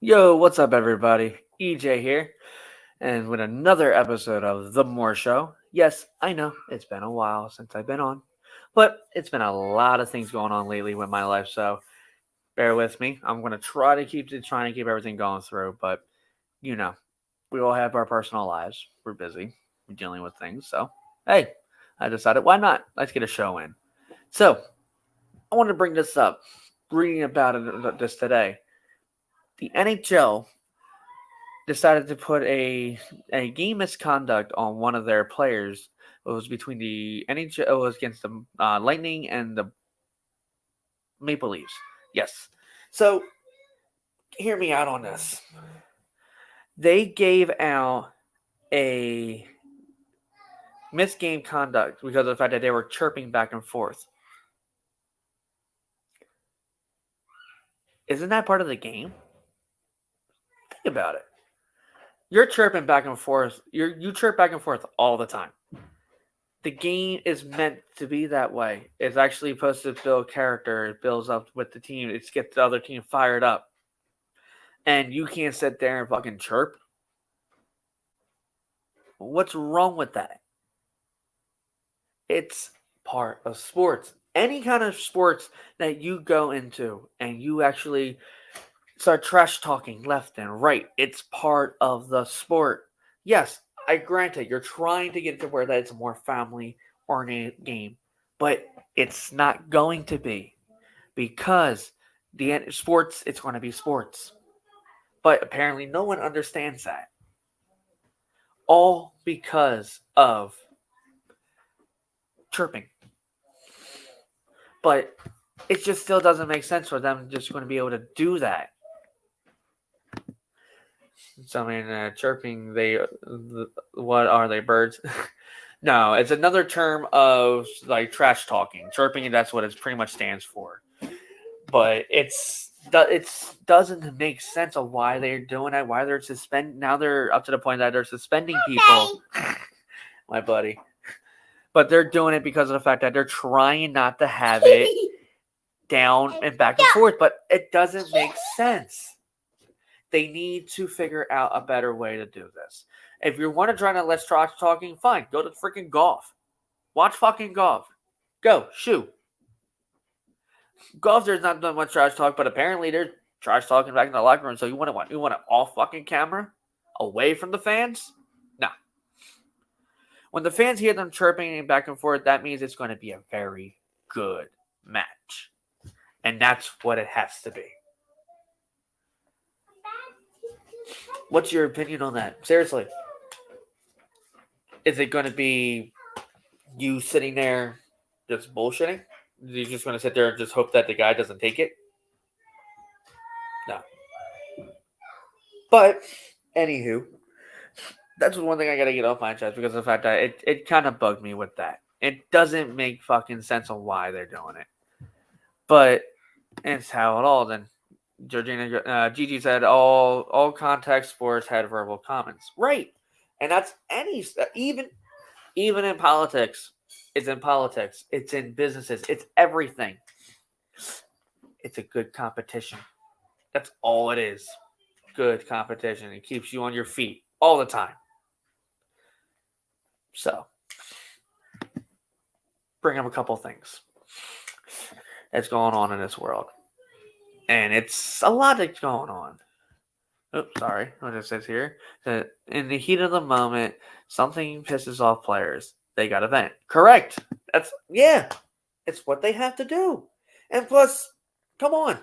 Yo, what's up, everybody? EJ here, and with another episode of The More Show. Yes, I know it's been a while since I've been on, but it's been a lot of things going on lately with my life, so bear with me. I'm gonna trying to keep everything going through, but you know, we all have our personal lives. We're busy, we're dealing with things, so hey, I decided why not? Let's get a show in. So I want to bring this up. Reading about this today, the NHL decided to put a game misconduct on one of their players. It was between the NHL. It was against the Lightning and the Maple Leafs. Yes. So hear me out on this. They gave out a missed game conduct because of the fact that they were chirping back and forth. Isn't that part of the game? Think about it. You're chirping back and forth. You chirp back and forth all the time. The game is meant to be that way. It's actually supposed to build character. It builds up with the team. It gets the other team fired up. And you can't sit there and fucking chirp. What's wrong with that? It's part of sports. Any kind of sports that you go into and you actually start trash talking left and right, it's part of the sport. Yes, I grant it, you're trying to get to where that it's a more family oriented game, but it's not going to be because the sports, it's going to be sports. But apparently, no one understands that. All because of chirping. But it just still doesn't make sense for them just going to be able to do that. So I mean, chirping. What are they? Birds? No, it's another term of like trash talking. Chirping. That's what it pretty much stands for. But it doesn't make sense of why they're doing that. Why they're now they're up to the point that they're suspending people. My buddy. But they're doing it because of the fact that they're trying not to have it down and back and forth. But it doesn't make sense. They need to figure out a better way to do this. If you want to try to let's trash talking, fine. Go to freaking golf. Watch fucking golf. Go. Shoot. Golf, there's not that much trash talk, but apparently there's trash talking back in the locker room. So you want to what? You want it off fucking camera? Away from the fans? No. When the fans hear them chirping back and forth, that means it's going to be a very good match. And that's what it has to be. What's your opinion on that? Seriously. Is it going to be you sitting there just bullshitting? You're just going to sit there and just hope that the guy doesn't take it? No. But, anywho, that's one thing I got to get off my chest because of the fact that it kind of bugged me with that. It doesn't make fucking sense on why they're doing it. But it's how it all then. Gigi said all contact sports had verbal comments. Right. And that's even in politics. It's in politics. It's in businesses. It's everything. It's a good competition. That's all it is. Good competition. It keeps you on your feet all the time. So, bring up a couple things that's going on in this world. And it's a lot that's going on. Oops, sorry. What it says here. That in the heat of the moment, something pisses off players. They got to vent. Correct. It's what they have to do. And plus, come on.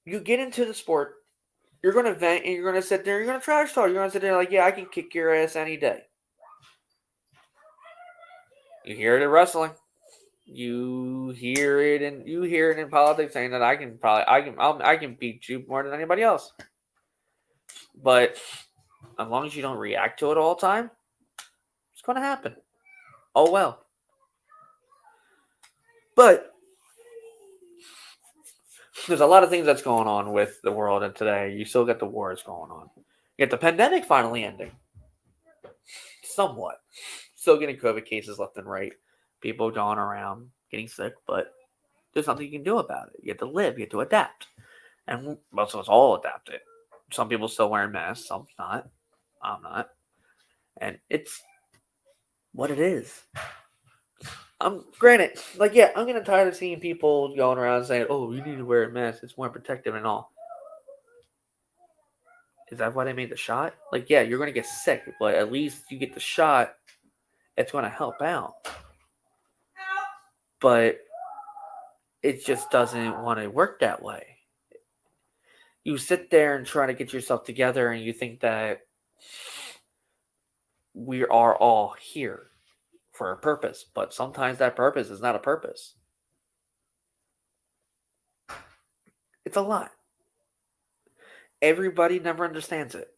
You get into the sport, you're going to vent, and you're going to sit there, you're going to trash talk. You're going to sit there like, yeah, I can kick your ass any day. You hear it in wrestling. You hear it in politics saying that I can beat you more than anybody else. But as long as you don't react to it all the time, it's going to happen. Oh well. But there's a lot of things that's going on with the world, and today you still got the wars going on. You got the pandemic finally ending. Somewhat. Still getting COVID cases left and right. People going around getting sick, but there's something you can do about it. You have to live. You have to adapt. And most of us all adapted. Some people still wearing masks, some not. I'm not. And it's what it is. Granted, like, yeah, I'm getting tired of seeing people going around saying, "Oh, you need to wear a mask. It's more protective and all." Is that why they made the shot? Like, yeah, you're going to get sick, but at least you get the shot. It's going to help out. But it just doesn't want to work that way. You sit there and try to get yourself together, and you think that we are all here for a purpose, but sometimes that purpose is not a purpose. It's a lot. Everybody never understands it.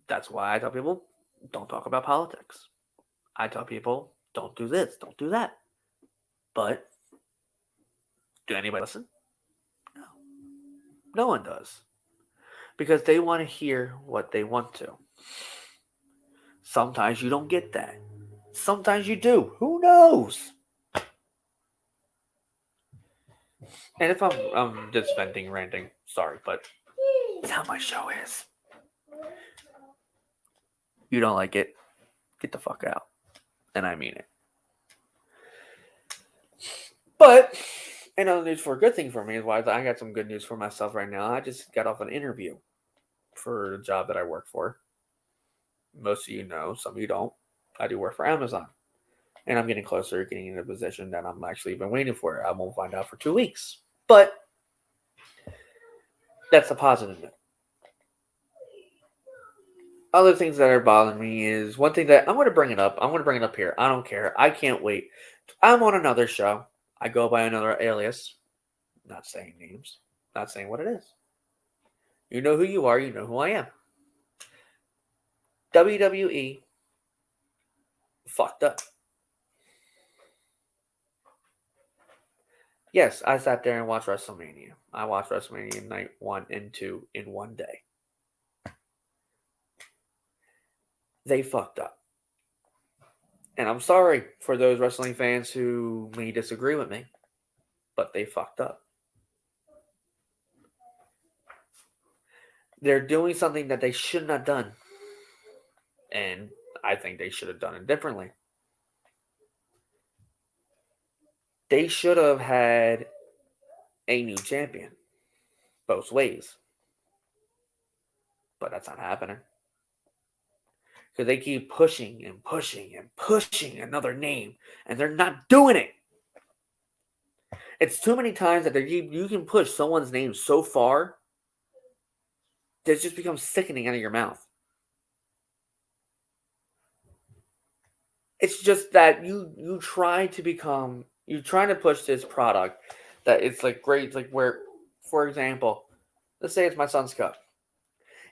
That's why I tell people, don't talk about politics. I tell people, don't do this, don't do that. But do anybody listen? No. No one does. Because they want to hear what they want to. Sometimes you don't get that. Sometimes you do. Who knows? And if I'm just venting, ranting, sorry, but it's how my show is. You don't like it, get the fuck out. And I mean it. But another news for a good thing for me is why I got some good news for myself right now. I just got off an interview for the job that I work for. Most of you know, some of you don't. I do work for Amazon. And I'm getting closer to getting in a position that I'm actually been waiting for. I won't find out for 2 weeks. But that's the positive note. Other things that are bothering me is one thing that I'm going to bring it up. I'm going to bring it up here. I don't care. I can't wait. I'm on another show. I go by another alias. Not saying names. Not saying what it is. You know who you are. You know who I am. WWE fucked up. Yes, I sat there and watched WrestleMania. I watched WrestleMania night 1 and 2 in one day. They fucked up. And I'm sorry for those wrestling fans who may disagree with me, but they fucked up. They're doing something that they shouldn't have done. And I think they should have done it differently. They should have had a new champion both ways. But that's not happening. Because they keep pushing and pushing and pushing another name, and they're not doing it. It's too many times that you can push someone's name so far that it just becomes sickening out of your mouth. It's just that you try to push this product that it's like great. It's like where, for example, let's say it's my son's cup.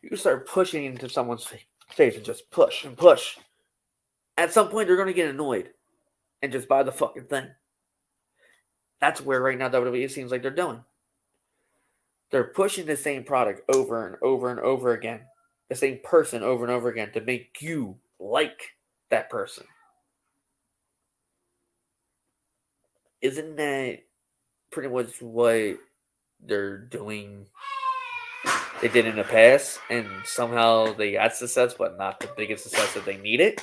You start pushing into someone's face and just push and push. At some point, they're going to get annoyed and just buy the fucking thing. That's where right now WWE seems like they're doing. They're pushing the same product over and over and over again. The same person over and over again to make you like that person. Isn't that pretty much what they're doing? They did in the past, and somehow they got success, but not the biggest success that they needed.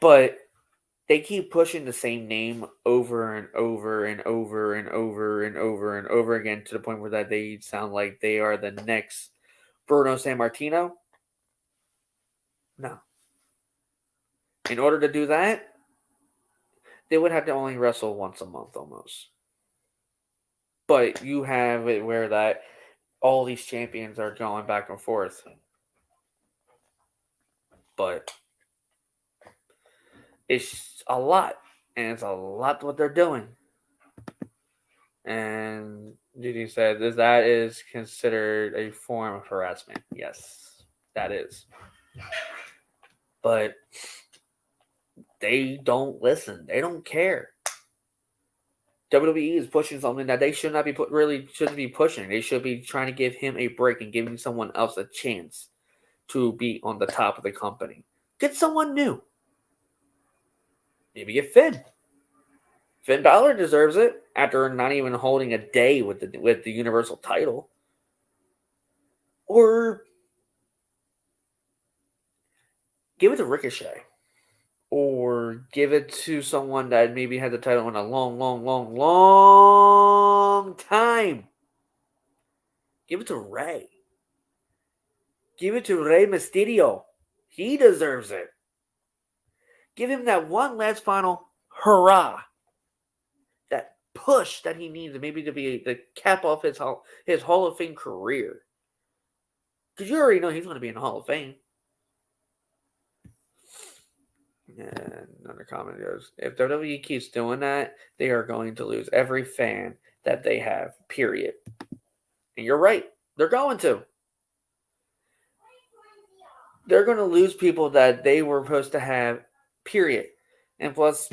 But they keep pushing the same name over and over and over and over and over and over again to the point where that they sound like they are the next Bruno Sammartino. No. In order to do that, they would have to only wrestle once a month almost. But you have it where that all these champions are going back and forth. But it's a lot. And it's a lot what they're doing. And Gigi said that is considered a form of harassment. Yes, that is. But they don't listen. They don't care. WWE is pushing something that they should not be shouldn't be pushing. They should be trying to give him a break and giving someone else a chance to be on the top of the company. Get someone new. Maybe get Finn. Finn Balor deserves it after not even holding a day with the Universal title. Or give it to Ricochet. Or give it to someone that maybe had the title in a long time. Give it to Rey. Give it to Rey Mysterio. He deserves it. Give him that one last final hurrah. That push that he needs maybe to be the cap off his Hall of Fame career. Because you already know he's going to be in the Hall of Fame. And another comment goes, if WWE keeps doing that, they are going to lose every fan that they have, period. And you're right. They're going to. They're going to lose people that they were supposed to have, period. And plus,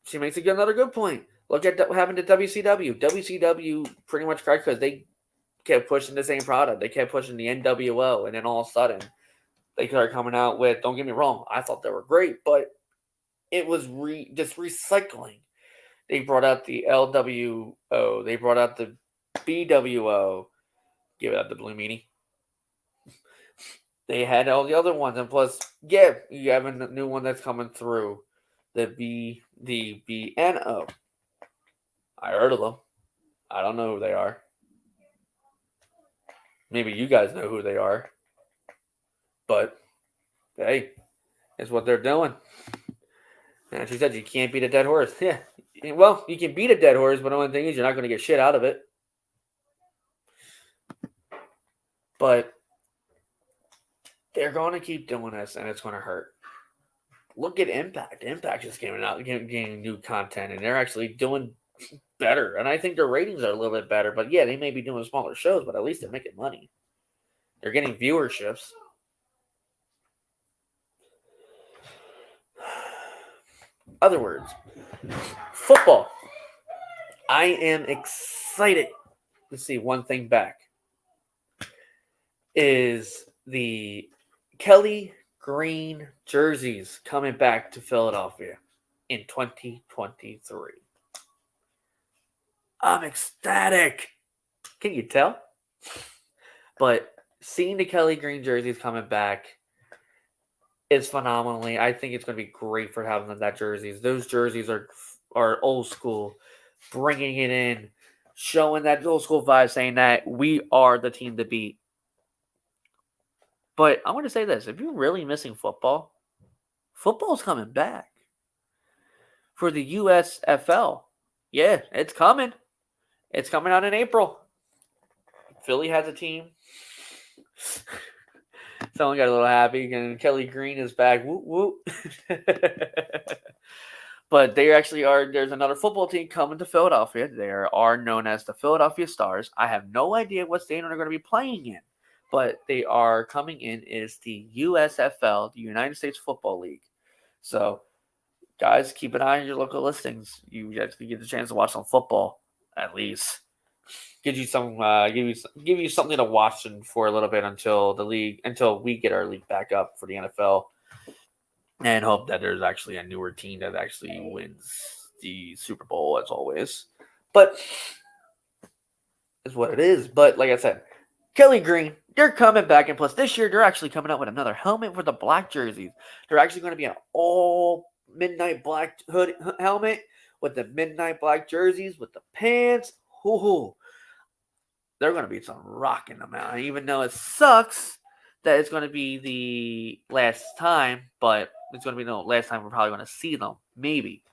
she makes another good point. Look at what happened to WCW. WCW pretty much cried because they kept pushing the same product. They kept pushing the NWO, and then all of a sudden, they started coming out with, don't get me wrong, I thought they were great, but it was just recycling. They brought out the LWO. They brought out the BWO. Give it out the Blue Meanie. They had all the other ones, and plus, yeah, you have a new one that's coming through. The BNO. I heard of them. I don't know who they are. Maybe you guys know who they are. But, hey, it's what they're doing. And she said you can't beat a dead horse. Yeah. Well, you can beat a dead horse, but the only thing is you're not going to get shit out of it. But they're going to keep doing this, and it's going to hurt. Look at Impact. Impact just came out, getting new content, and they're actually doing better. And I think their ratings are a little bit better. But yeah, they may be doing smaller shows, but at least they're making money. They're getting viewerships. Other words, football. I am excited to see one thing back. Is the Kelly Green jerseys coming back to Philadelphia in 2023. I'm ecstatic. Can you tell? But seeing the Kelly Green jerseys coming back is phenomenally. I think it's going to be great for having that jerseys. Those jerseys are old school, bringing it in, showing that old school vibe, saying that we are the team to beat. But I want to say this. If you're really missing football's coming back. For the USFL. Yeah, it's coming. It's coming out in April. Philly has a team. Someone got a little happy, and Kelly Green is back. Whoop, whoop. But they actually are. There's another football team coming to Philadelphia. They are known as the Philadelphia Stars. I have no idea what stadium they're going to be playing in. But they are coming in is the USFL, the United States Football League. So, guys, keep an eye on your local listings. You actually get the chance to watch some football, at least. Give you something to watch for a little bit until we get our league back up for the NFL, and hope that there's actually a newer team that actually wins the Super Bowl as always. But it's what it is. But like I said, Kelly Green, they're coming back, and plus this year they're actually coming out with another helmet for the black jerseys. They're actually going to be an all midnight black hood helmet with the midnight black jerseys with the pants. Hoo-hoo. They're going to be some rocking them out. Even though it sucks that it's going to be the last time, but it's going to be the last time we're probably going to see them. Maybe.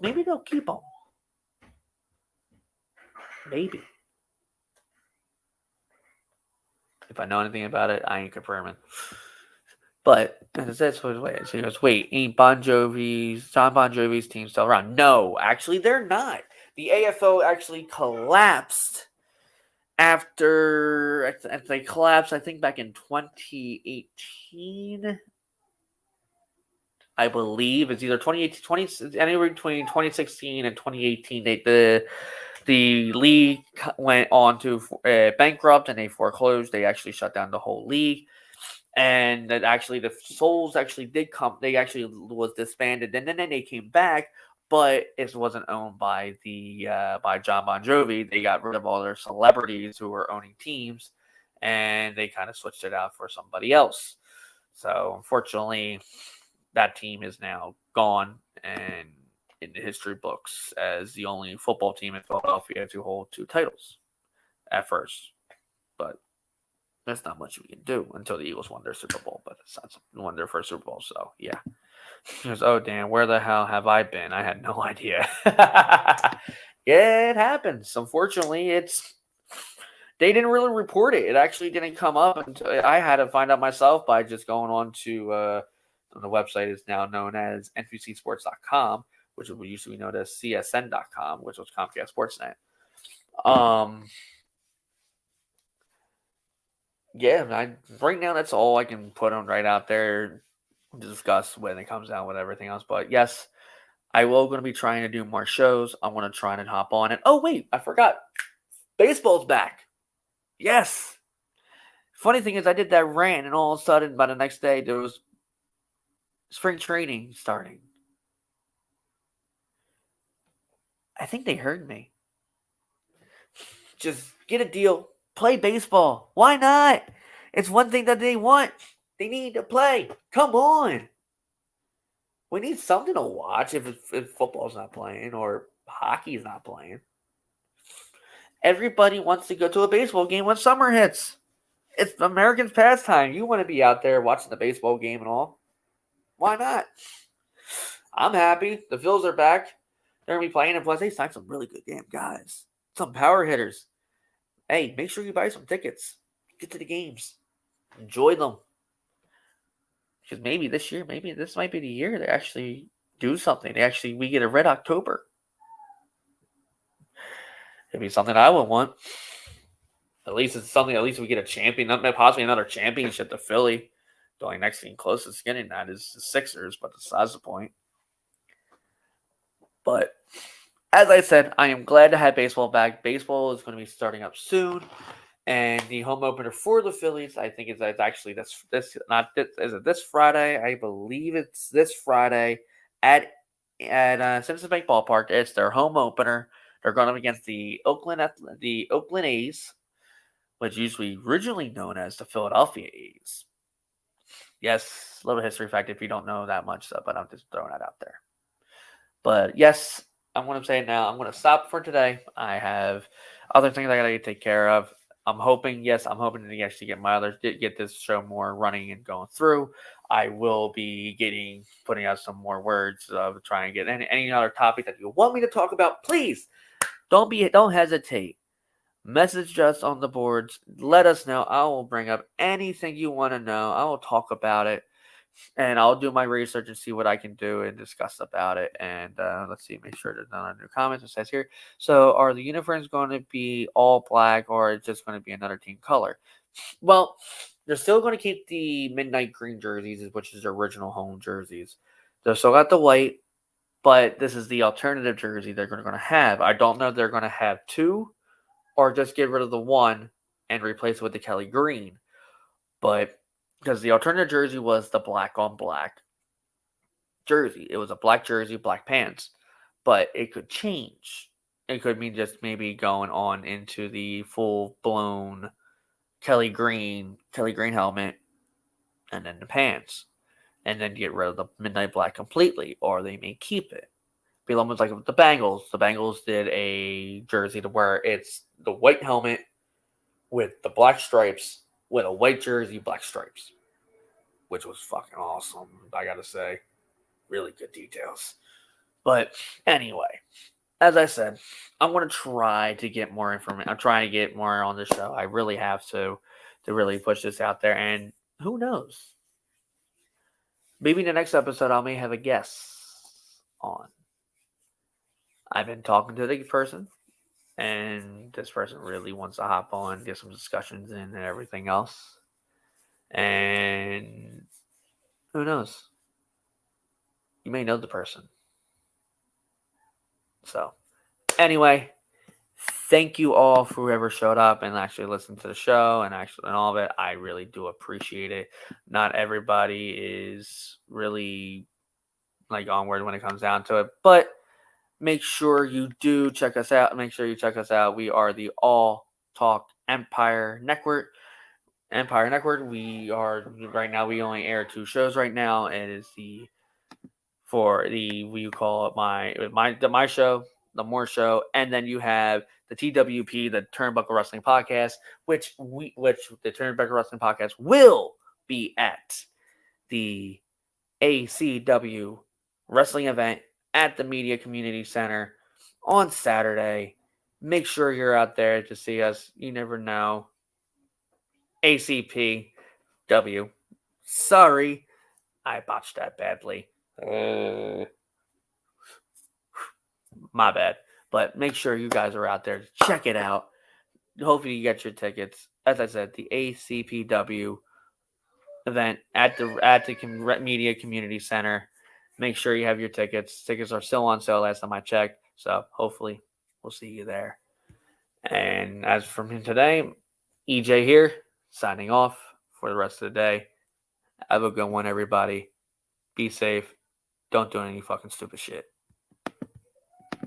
Maybe they'll keep them. Maybe. If I know anything about it, I ain't confirming. But that's what it. So he goes, wait, ain't John Bon Jovi's team still around? No, actually, they're not. The AFO actually collapsed after they collapsed, I think, back in 2018. I believe it's either 2018, anywhere between 2016 and 2018. The league went on to bankrupt, and they foreclosed. They actually shut down the whole league. And that actually the Souls actually did come. They actually was disbanded, and then they came back but it wasn't owned by by John Bon Jovi. They got rid of all their celebrities who were owning teams, and they kind of switched it out for somebody else. So unfortunately, that team is now gone and in the history books as the only football team in Philadelphia to hold 2 titles at first. But there's not much we can do until the Eagles won their Super Bowl. But it's not won their first Super Bowl, so yeah. He goes, "Oh damn, where the hell have I been? I had no idea." Yeah, it happens. Unfortunately, they didn't really report it. It actually didn't come up until I had to find out myself by just going on to the website is now known as nbcsports.com, which used to be known as csn.com, which was Comcast Sportsnet. Yeah, right now that's all I can put on right out there to discuss when it comes out with everything else. But yes, I will going to be trying to do more shows. I'm going to try and hop on. And oh wait, I forgot, baseball's back. Yes. Funny thing is, I did that rant, and all of a sudden, by the next day, there was spring training starting. I think they heard me. Just get a deal. Play baseball. Why not? It's one thing that they want. They need to play. Come on. We need something to watch if football's not playing or hockey's not playing. Everybody wants to go to a baseball game when summer hits. It's Americans' pastime. You want to be out there watching the baseball game and all. Why not? I'm happy. The Phils are back. They're going to be playing, and plus they signed some really good damn guys. Some power hitters. Hey, make sure you buy some tickets. Get to the games. Enjoy them. Because maybe this year, maybe this might be the year they actually do something. We get a Red October. It'd be something I would want. At least it's something. At least we get a champion, possibly another championship to Philly. The only next thing closest to getting that is the Sixers, but that's the point. But as I said, I am glad to have baseball back. Baseball is going to be starting up soon, and the home opener for the Phillies, I think, is actually this Friday? I believe it's this Friday at Citizens Bank Ballpark. It's their home opener. They're going up against the Oakland A's, which usually originally known as the Philadelphia A's. Yes, a little history fact if you don't know that much, but I'm just throwing that out there. But yes, I'm going to say it now. I'm going to stop for today. I have other things I got to take care of. I'm hoping to actually get this show more running and going through. I will be putting out some more words of trying to get any other topic that you want me to talk about. Please don't hesitate. Message us on the boards. Let us know. I will bring up anything you want to know. I will talk about it. And I'll do my research and see what I can do and discuss about it. And let's see, make sure there's none new comments. It says here, so are the uniforms going to be all black or is it just going to be another team color? Well, they're still going to keep the midnight green jerseys, which is their original home jerseys. They're still got the white, but this is the alternative jersey they're going to have. I don't know if they're going to have 2 or just get rid of the 1 and replace it with the Kelly green. But because the alternative jersey was the black on black jersey. It was a black jersey, black pants. But it could change. It could mean just maybe going on into the full-blown Kelly green helmet and then the pants. And then get rid of the midnight black completely. Or they may keep it. Be almost like with the Bengals. The Bengals did a jersey to where it's the white helmet with the black stripes with a white jersey, black stripes, which was fucking awesome, I gotta say. Really good details. But anyway, as I said, I'm going to try to get more information. I'm trying to get more on the show. I really have to really push this out there. And who knows? Maybe in the next episode, I may have a guest on. I've been talking to the person, and this person really wants to hop on, get some discussions in and everything else. And who knows? You may know the person. So, anyway, thank you all for whoever showed up and actually listened to the show and all of it. I really do appreciate it. Not everybody is really like onward when it comes down to it, but make sure you do check us out. Make sure you check us out. We are the All Talk Empire Network. Empire Network. We are right now. We only air 2 shows right now. It is we call it my show, the More Show, and then you have the TWP, the Turnbuckle Wrestling Podcast, which the Turnbuckle Wrestling Podcast will be at the ACW wrestling event at the Media Community Center on Saturday. Make sure you're out there to see us. You never know. ACPW. Sorry, I botched that badly. My bad. But make sure you guys are out there to check it out. Hopefully you get your tickets. As I said, the ACPW event at the Media Community Center. Make sure you have your tickets. Tickets are still on sale last time I checked. So hopefully we'll see you there. And as from today, EJ here, signing off for the rest of the day. Have a good one, everybody. Be safe. Don't do any fucking stupid shit.